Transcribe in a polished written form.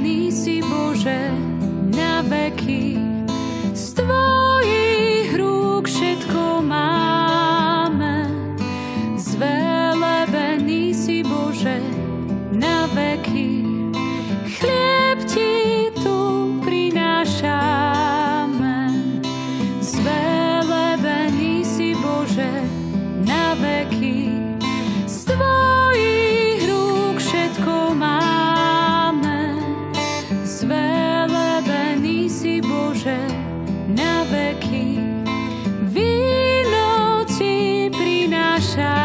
Zvelebený si Bože na veky, z Tvojich rúk všetko máme. Zvelebený si Bože na veky, chlieb Ti tu prinášame. Zvelebený si Bože na veky, z Tvojich rúk všetko máme. Zvelebený si Bože na veky, víno Ti prinášame.